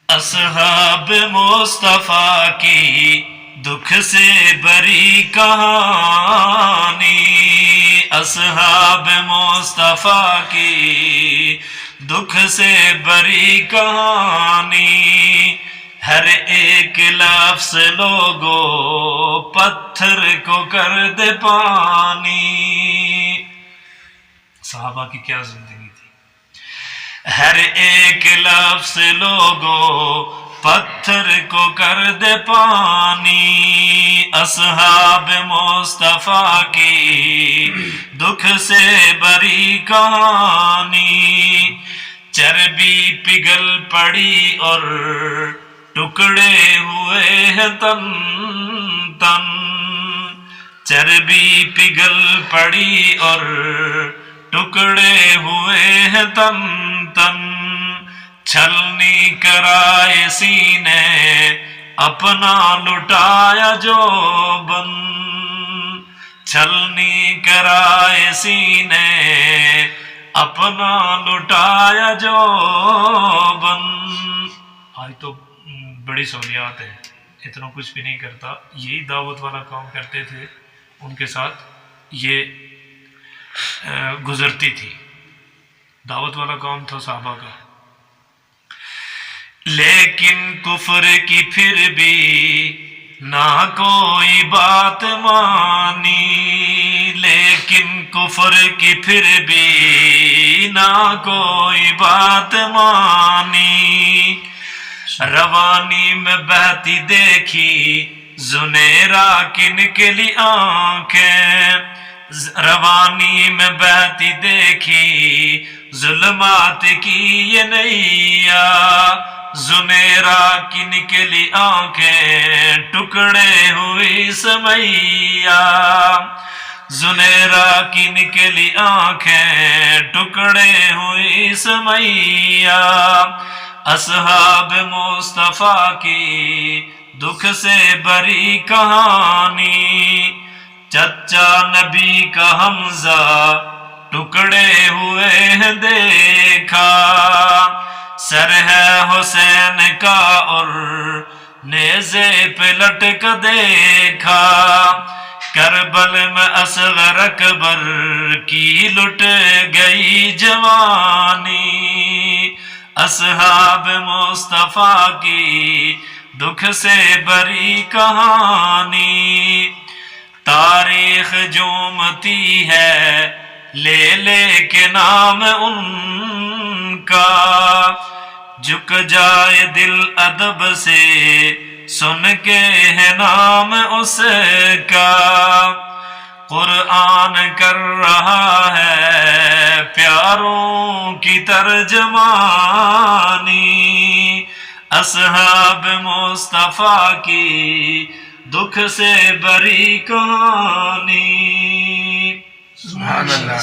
اصحاب مصطفیٰ کی دکھ سے بری کہانی، اصحاب مصطفیٰ کی دکھ سے بری کہانی، ہر ایک لفظ لوگو پتھر کو کر دے پانی۔ صحابہ کی کیا زندگی تھی، ہر ایک لفظ لوگو پتھر کو کر دے پانی، اصحاب مصطفیٰ کی دکھ سے بری کہانی، چربی پگھل پڑی اور ٹکڑے ہوئے ہیں تن تن، چربی پگھل پڑی اور ٹکڑے ہوئے ہیں تن تن، چھلنی کرائے سینے اپنا لٹایا جو بن، چھلنی کرائے سینے اپنا لٹایا جو بن۔ آج تو بڑی سہولیات ہے، اتنا کچھ بھی نہیں کرتا، یہی دعوت والا کام کرتے تھے، ان کے ساتھ یہ گزرتی تھی، دعوت والا کام تھا صحابہ کا۔ لیکن کفر کی پھر بھی نہ کوئی بات مانی، لیکن کفر کی پھر بھی نہ کوئی بات مانی، روانی میں بہتی دیکھی زنیرا کی نکلی آنکھیں، روانی میں بہتی دیکھی ظلمات کی یہ نیا، زنیرا کی نکلی آنکھیں ٹکڑے ہوئی سمیا، زنیرا کی نکلی آنکھیں ٹکڑے ہوئی سمیا، اصحاب مصطفیٰ کی دکھ سے بری کہانی، چچا نبی کا حمزہ ٹکڑے ہوئے ہیں دیکھا، سر ہے حسین کا اور نیزے پہ لٹک دیکھا، کربل میں اصغر اکبر کی لٹ گئی جوانی، اصحاب مصطفیٰ کی دکھ سے بری کہانی، تاریخ جومتی ہے لے لے کے نام ان کا، جھک جائے دل ادب سے سن کے ہے نام اس کا، قرآن کر رہا ہے پیاروں کی ترجمانی، اصحاب مصطفیٰ کی دکھ سے بری کہانی۔ سبحان اللہ۔